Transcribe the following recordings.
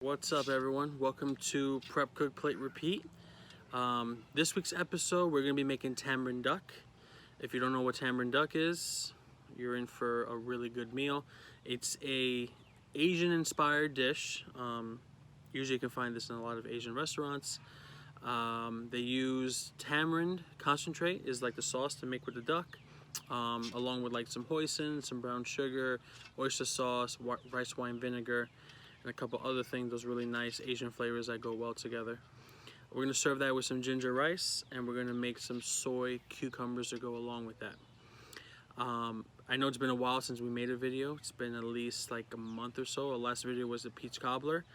What's up, everyone? Welcome to Prep, Cook, Plate, Repeat. This week's episode, we're going to be making Tamarind Duck. If you don't know what Tamarind Duck is, you're in for a really good meal. It's a Asian-inspired dish. Usually you can find this in a lot of Asian restaurants. They use tamarind concentrate, is like the sauce to make with the duck, along with like some hoisin, some brown sugar, oyster sauce, rice wine vinegar, and a couple other things, those really nice Asian flavors that go well together. We're gonna serve that with some ginger rice, and we're gonna make some soy cucumbers to go along with that. I know it's been a while since we made a video. It's been at least like a month or so. Our last video was the peach cobbler.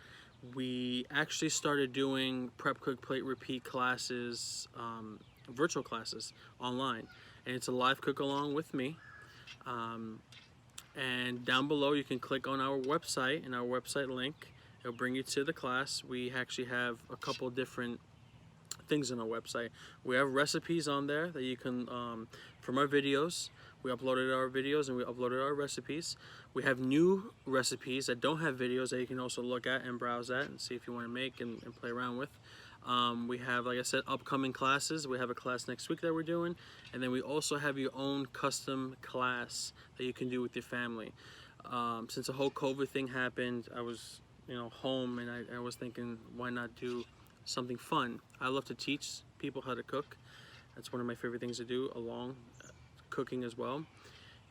We actually started doing Prep, Cook, Plate, Repeat classes, virtual classes online, and it's a live cook along with me. And down below you can click on our website and our website link. It'll bring you to the class. We actually have a couple different things on our website. We have recipes on there that you can, from our videos. We uploaded our videos and we uploaded our recipes. We have new recipes that don't have videos that you can also look at and browse at and see if you want to make and play around with. We have, like I said, upcoming classes. We have a class next week that we're doing, and then we also have your own custom class that you can do with your family. Since the whole COVID thing happened, I was home, and I was thinking, why not do something fun? I love to teach people how to cook. That's one of my favorite things to do, along cooking as well.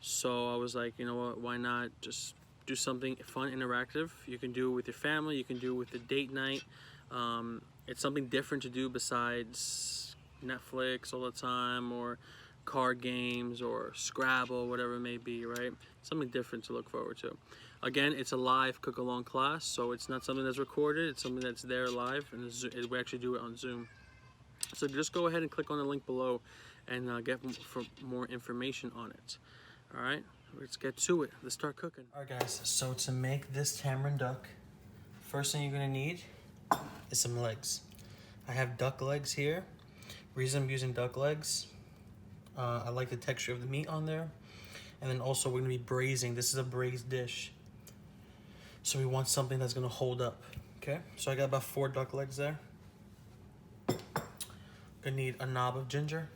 So I was like, you know what, why not just do something fun, interactive? You can do it with your family, you can do it with the date night. It's something different to do besides Netflix all the time, or card games, or Scrabble, whatever it may be, right? Something different to look forward to. Again, it's a live cook-along class, so it's not something that's recorded. It's something that's there live, and we actually do it on Zoom. So just go ahead and click on the link below and get for more information on it. All right, let's get to it. Let's start cooking. All right, guys, so to make this tamarind duck, first thing you're gonna need is some legs. I have duck legs here. Reason I'm using duck legs, I like the texture of the meat on there. And then also we're gonna be braising. This is a braised dish, so we want something that's gonna hold up. Okay, so I got about 4 duck legs there. Gonna need a knob of ginger,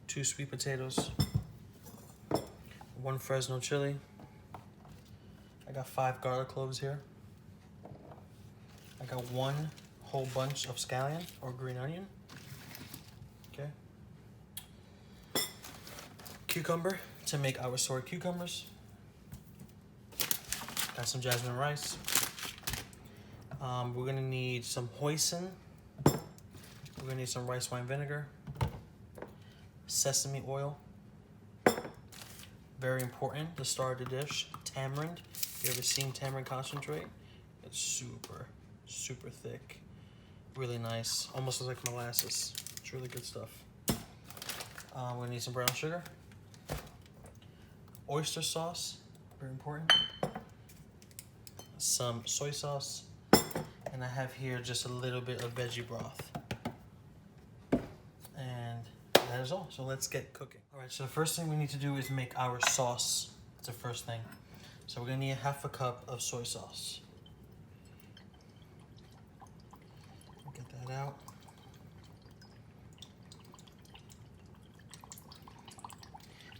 2 sweet potatoes, 1 Fresno chili. I got 5 garlic cloves here. I got 1 whole bunch of scallion or green onion. Okay. Cucumber to make our soy cucumbers. Got some jasmine rice. We're gonna need some hoisin. We're gonna need some rice wine vinegar. Sesame oil. Very important, the star of the dish, tamarind. You ever seen tamarind concentrate? It's super thick, really nice, almost looks like molasses. It's really good stuff. We're gonna need some brown sugar, oyster sauce, very important, some soy sauce, and I have here just a little bit of veggie broth. And that is all, so let's get cooking. All right, so the first thing we need to do is make our sauce. That's the first thing. So we're gonna need 1/2 cup of soy sauce. Get that out.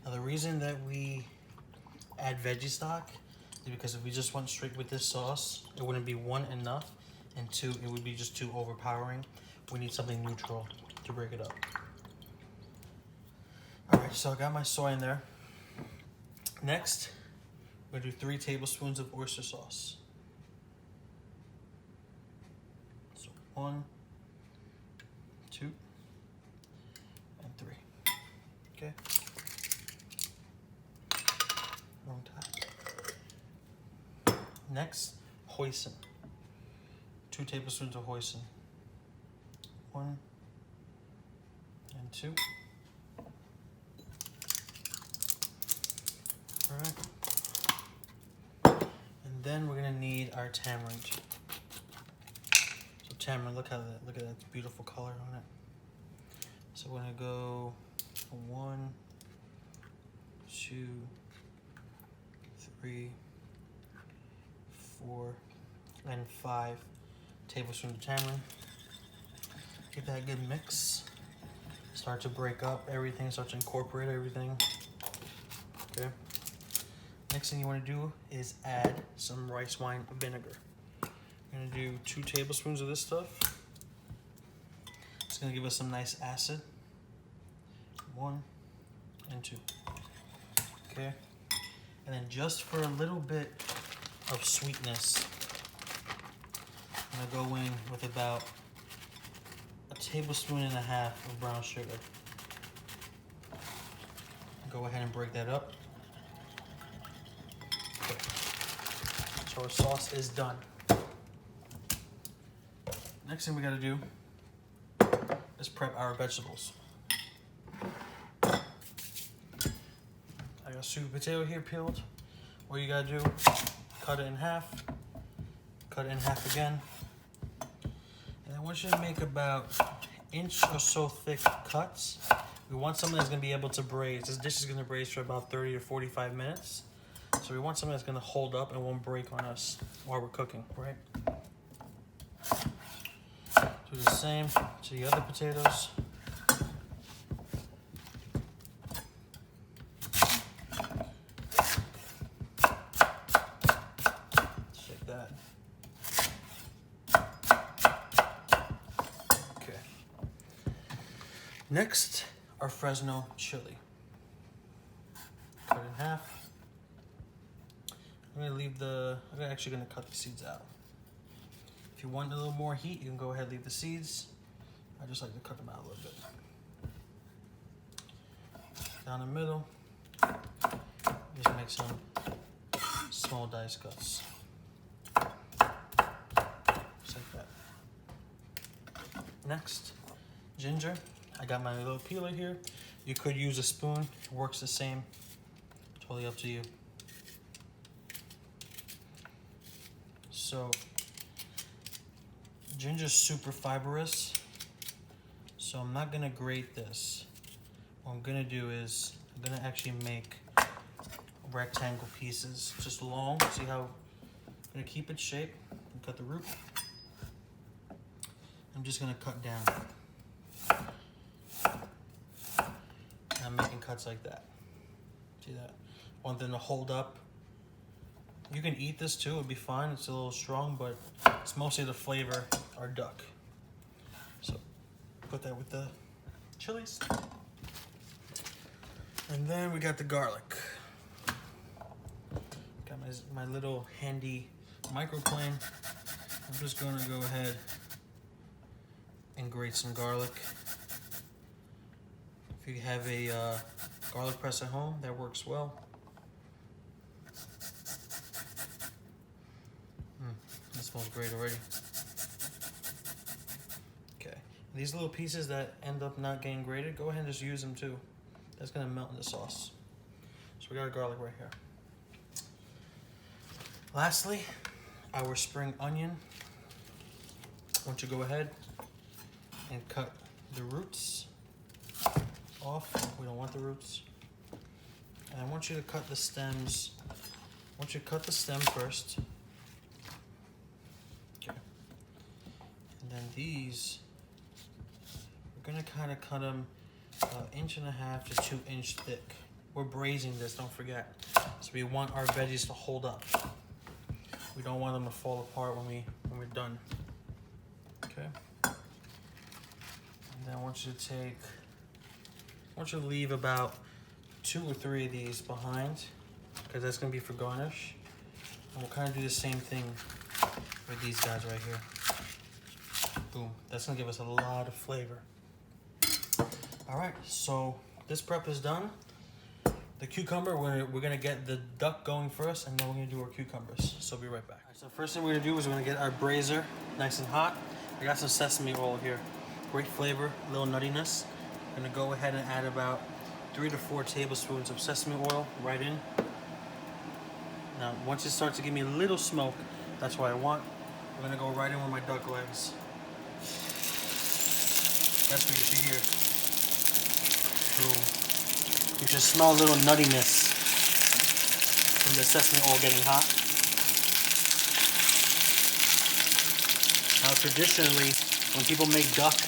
Now the reason that we add veggie stock is because if we just went straight with this sauce, it wouldn't be 1, enough, and 2, it would be just too overpowering. We need something neutral to break it up. All right, so I got my soy in there. Next, we're gonna do 3 tablespoons of oyster sauce. So 1, 2, and 3. Okay. Wrong time. Next, hoisin. 2 tablespoons of hoisin. 1 and 2. All right. And then we're gonna need our tamarind. So tamarind, look at that beautiful color on it. So we're gonna go 1, 2, 3, 4, and 5 tablespoons of tamarind. Get that good mix. Start to break up everything, start to incorporate everything. Okay. Next thing you want to do is add some rice wine vinegar. I'm going to do 2 tablespoons of this stuff. It's going to give us some nice acid. 1 and 2. Okay. And then just for a little bit of sweetness, I'm going to go in with about a tablespoon and a half of brown sugar. Go ahead and break that up. Okay. So our sauce is done. Next thing we gotta do is prep our vegetables. I got sweet potato here peeled. What you gotta do, cut it in half, cut it in half again. And I want you to make about inch or so thick cuts. We want something that's gonna be able to braise. This dish is gonna braise for about 30 to 45 minutes. So we want something that's gonna hold up and won't break on us while we're cooking, right? Do the same to the other potatoes. Shake that. Okay. Next, our Fresno chili. Cut it in half. I'm actually gonna cut the seeds out. If you want a little more heat, you can go ahead and leave the seeds. I just like to cut them out a little bit. Down the middle, just make some small dice cuts. Just like that. Next, ginger. I got my little peeler here. You could use a spoon, it works the same. Totally up to you. So, ginger's super fibrous, so I'm not gonna grate this. What I'm gonna do is, I'm gonna actually make rectangle pieces, just long. See how I'm gonna keep its shape and cut the root. I'm just gonna cut down. And I'm making cuts like that. See that? Want them to hold up. You can eat this too, it'd be fine. It's a little strong, but it's mostly to flavor our duck. So put that with the chilies. And then we got the garlic. Got my little handy microplane. I'm just gonna go ahead and grate some garlic. If you have a garlic press at home, that works well. That smells great already. Okay, these little pieces that end up not getting grated, go ahead and just use them too. That's gonna melt in the sauce. So we got our garlic right here. Lastly, our spring onion. I want you to go ahead and cut the roots off. We don't want the roots. And I want you to cut the stems. I want you to cut the stem first. Okay. And then these, we're gonna kind of cut them 1.5 to 2 inch thick. We're braising this, don't forget. So we want our veggies to hold up. We don't want them to fall apart when we're done. Okay. And then I want you to leave about 2 or 3 of these behind, because that's gonna be for garnish. And we'll kind of do the same thing with these guys right here. Boom, that's gonna give us a lot of flavor. All right, so this prep is done. The cucumber, we're gonna get the duck going first, and then we're gonna do our cucumbers. So be right back. All right, so first thing we're gonna do is we're gonna get our braiser nice and hot. I got some sesame oil here. Great flavor, a little nuttiness. I'm gonna go ahead and add about 3 to 4 tablespoons of sesame oil right in. Now, once it starts to give me a little smoke, that's what I want. I'm gonna go right in with my duck legs. That's what you see here. Boom. You should smell a little nuttiness from the sesame oil getting hot. Now traditionally, when people make duck,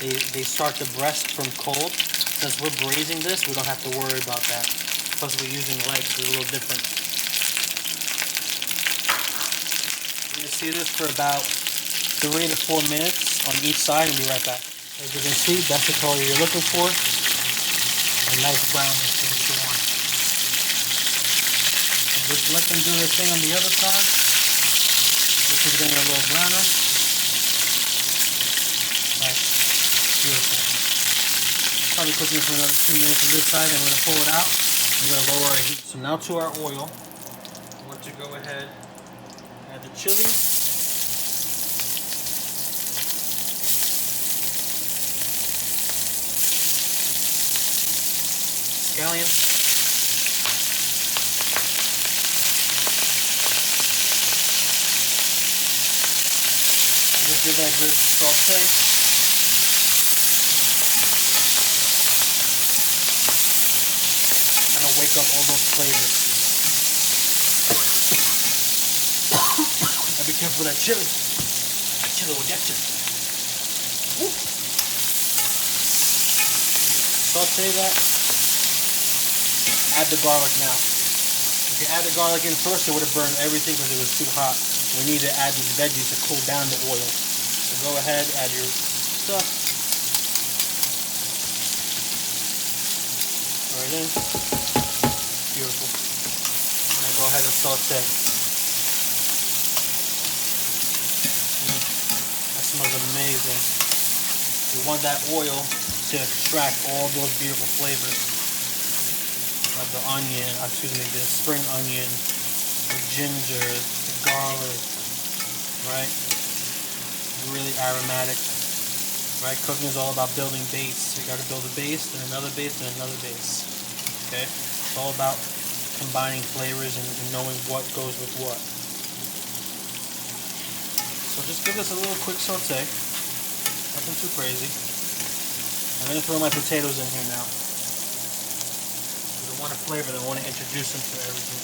they start the breast from cold. Since we're braising this, we don't have to worry about that. Plus we're using legs, so it's a little different. We're gonna see this for about 3 to 4 minutes on each side and be right back. As you can see, that's the color you're looking for. A nice brownness is what you want. So just let them do their thing on the other side. This is getting a little browner. Right. Beautiful. Probably cooking for another 2 minutes on this side, and we're going to pull it out. We're going to lower our heat. So now to our oil. I want to go ahead and add the chili. Scallions. Just give that good saute. Kind of wake up all those flavors. Gotta be careful with that chili. That chili will get you. Woo. Saute that. Add the garlic now. If you add the garlic in first, it would have burned everything because it was too hot. We need to add these veggies to cool down the oil. So go ahead, add your stuff. Right in. Beautiful. And then go ahead and saute. That smells amazing. You want that oil to extract all those beautiful flavors. The onion, the spring onion, the ginger, the garlic, right? Really aromatic, right? Cooking is all about building base. You got to build a base, then another base, then another base. Okay? It's all about combining flavors and knowing what goes with what. So just give this a little quick saute. Nothing too crazy. I'm going to throw my potatoes in here now. I want a flavor, I want to introduce them to everything.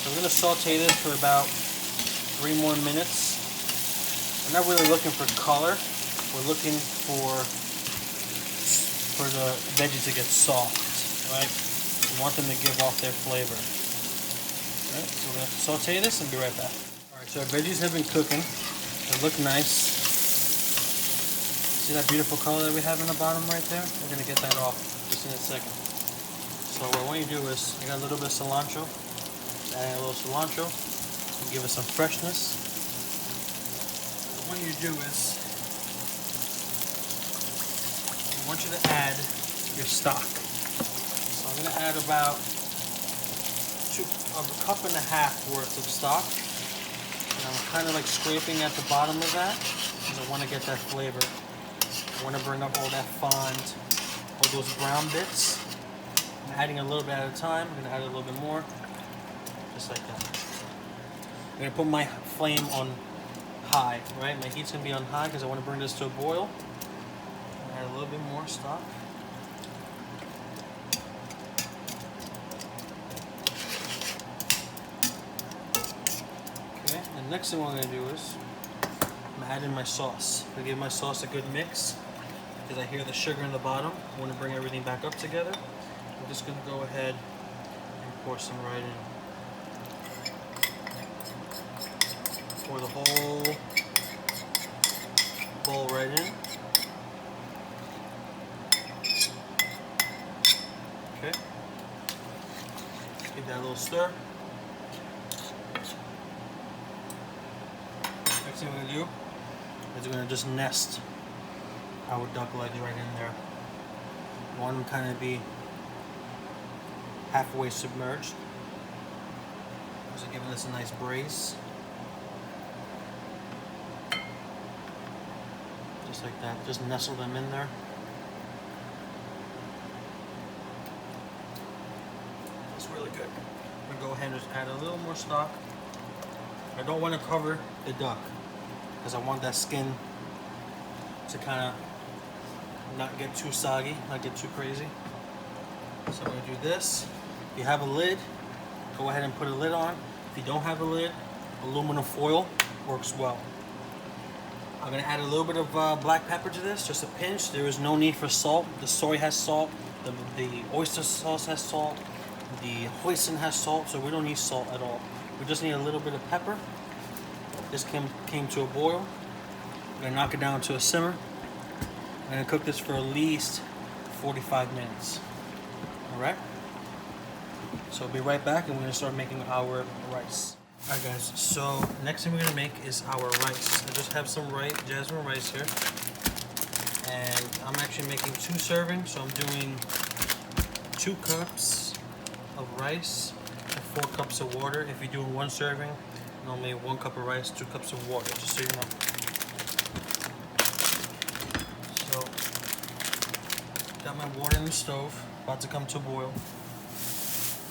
So I'm going to saute this for about 3 more minutes. We're not really looking for color. We're looking for the veggies to get soft, right? We want them to give off their flavor. Right? So we're going to saute this and be right back. So our veggies have been cooking. They look nice. See that beautiful color that we have in the bottom right there? We're going to get that off just in a second. So what I want you to do is, I got a little bit of cilantro. Just add a little cilantro to give us some freshness. What I want you to do is, I want you to add your stock. So I'm going to add about a cup and a half worth of stock. And I'm kind of like scraping at the bottom of that because I want to get that flavor. I want to bring up all that fond, all those brown bits. I'm adding a little bit at a time. I'm going to add a little bit more, just like that. I'm going to put my flame on high, right? My heat's going to be on high because I want to bring this to a boil. Add a little bit more stock. The next thing I'm going to do is I'm adding my sauce. I'm going to give my sauce a good mix because I hear the sugar in the bottom. I want to bring everything back up together. I'm just going to go ahead and pour some right in. Pour the whole bowl right in. Okay. Give that a little stir. Next thing we're going to do is we're going to just nest our duck legs right in there. We want them kind of be halfway submerged. So giving this a nice braise. Just like that. Just nestle them in there. That's really good. I'm going to go ahead and just add a little more stock. I don't want to cover the duck because I want that skin to kind of not get too soggy, not get too crazy. So I'm going to do this. If you have a lid, go ahead and put a lid on. If you don't have a lid, aluminum foil works well. I'm going to add a little bit of black pepper to this, just a pinch. There is no need for salt. The soy has salt, the oyster sauce has salt, the hoisin has salt, so we don't need salt at all. We just need a little bit of pepper. This came to a boil. I'm going to knock it down to a simmer. I'm going to cook this for at least 45 minutes. Alright? So I'll be right back and we're going to start making our rice. Alright guys, so next thing we're going to make is our rice. I just have some jasmine rice here. And I'm actually making 2 servings, so I'm doing 2 cups of rice and 4 cups of water. If you're doing 1 serving, normally 1 cup of rice, 2 cups of water, just so you know. So, got my water in the stove, about to come to a boil.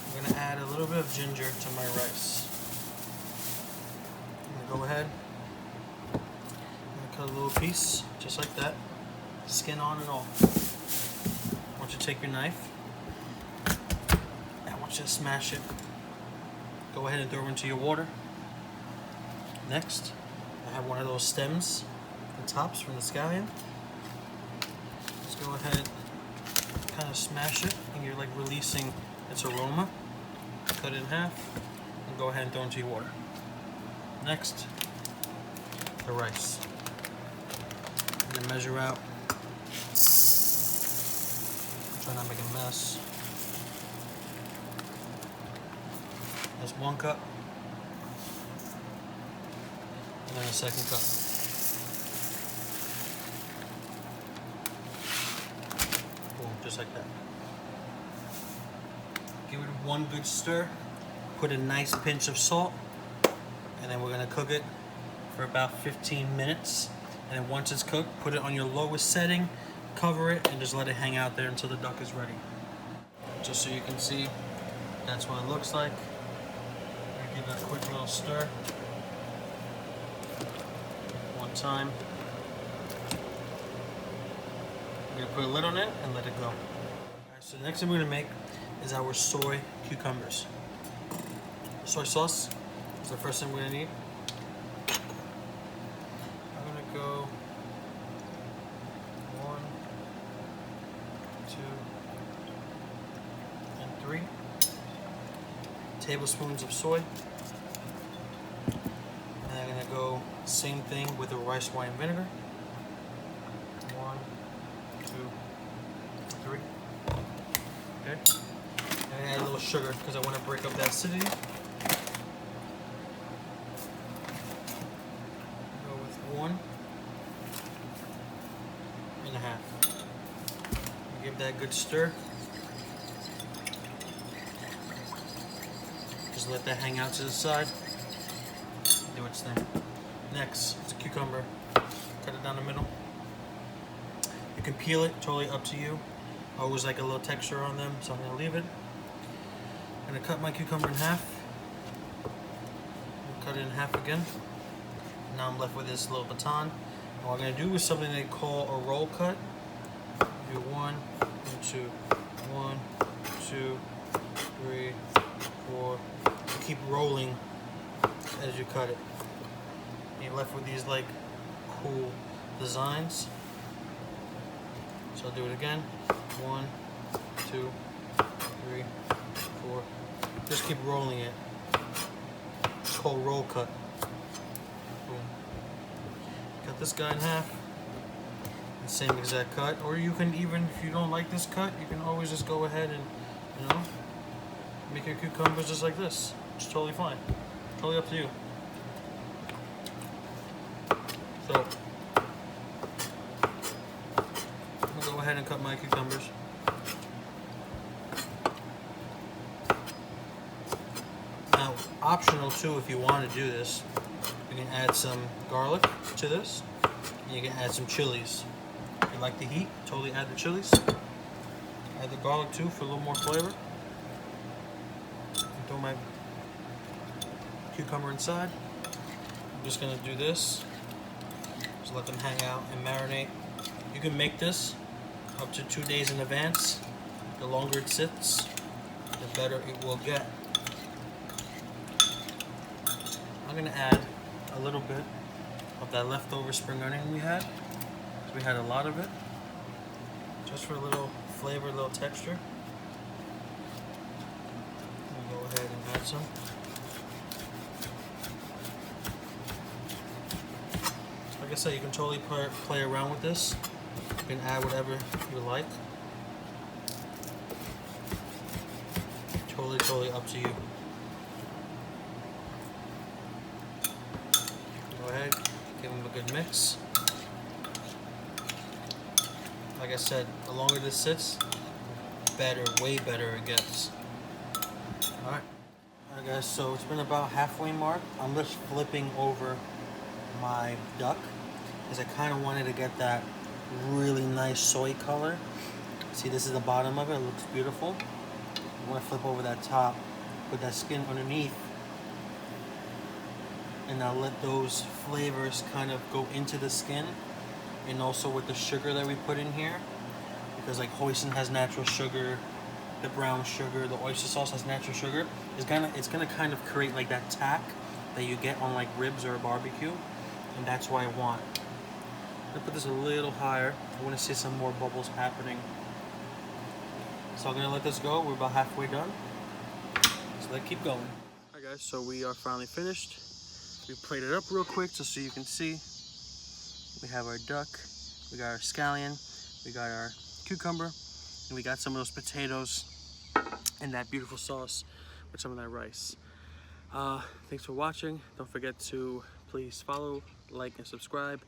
I'm going to add a little bit of ginger to my rice. I'm going to go ahead, I'm going to cut a little piece, just like that, skin on and all. I want you to take your knife, and I want you to smash it. Go ahead and throw it into your water. Next, I have one of those stems, the tops from the scallion. Let's go ahead, kind of smash it, and you're like releasing its aroma. Cut it in half, and go ahead and throw it into your water. Next, the rice. I'm gonna measure out. Try not to make a mess. That's 1 cup. And then a 2nd cup. Boom, just like that. Give it 1 good stir. Put a nice pinch of salt. And then we're gonna cook it for about 15 minutes. And then once it's cooked, put it on your lowest setting, cover it, and just let it hang out there until the duck is ready. Just so you can see, that's what it looks like. Give it a quick little stir. 1 time. We're gonna put a lid on it and let it go. Alright, so the next thing we're gonna make is our soy cucumbers. Soy sauce is the first thing we're gonna need. I'm gonna go 1, 2, and 3 tablespoons of soy. And I'm gonna go same thing with the rice wine vinegar. 1, 2, 3. Okay. And add a little sugar because I want to break up the acidity. Go with 1 and a half. Give that a good stir. Just let that hang out to the side. Do its thing. Next, it's a cucumber. Cut it down the middle. You can peel it, totally up to you. I always like a little texture on them, so I'm gonna leave it. I'm gonna cut my cucumber in half. Cut it in half again. Now I'm left with this little baton. And what I'm gonna do is something they call a roll cut. Do 1, 2, 1, 2, 3, 4. You keep rolling as you cut it. And you're left with these like cool designs. So I'll do it again. 1, 2, 3, 4. Just keep rolling it. It's called roll cut. Boom. Cut this guy in half. And same exact cut. Or you can even, if you don't like this cut, you can always just go ahead and, you know, make your cucumbers just like this. It's totally fine. Totally up to you. So, I'm gonna go ahead and cut my cucumbers. Now, optional too, if you want to do this, you can add some garlic to this, and you can add some chilies. If you like the heat, totally add the chilies. Add the garlic too for a little more flavor. Throw my cucumber inside. I'm just gonna do this. Just let them hang out and marinate. You can make this up to 2 days in advance. The longer it sits, the better it will get. I'm gonna add a little bit of that leftover spring onion we had. So we had a lot of it, just for a little flavor, a little texture. We'll go ahead and add some. Like I said, you can totally play around with this. You can add whatever you like. Totally up to you. Go ahead, give them a good mix. Like I said, the longer this sits, better, way better it gets. Alright guys, so it's been about halfway mark. I'm just flipping over my duck because I kind of wanted to get that really nice soy color. See, this is the bottom of it. It looks beautiful. I want to flip over that top, put that skin underneath, and now let those flavors kind of go into the skin, and also with the sugar that we put in here, because like hoisin has natural sugar, the brown sugar, the oyster sauce has natural sugar. It's gonna kind of create like that tack that you get on like ribs or a barbecue, and that's why I want. I'm gonna put this a little higher. I want to see some more bubbles happening. So I'm gonna let this go. We're about halfway done. So let's keep going. Alright guys, so we are finally finished. We plated it up real quick just so you can see. We have our duck, we got our scallion, we got our cucumber, and we got some of those potatoes and that beautiful sauce with some of that rice. Thanks for watching. Don't forget to please follow, like, and subscribe.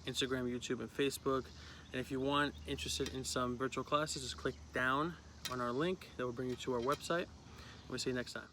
Instagram, YouTube, and Facebook. And if you want interested in some virtual classes, just click down on our link that will bring you to our website. We'll see you next time.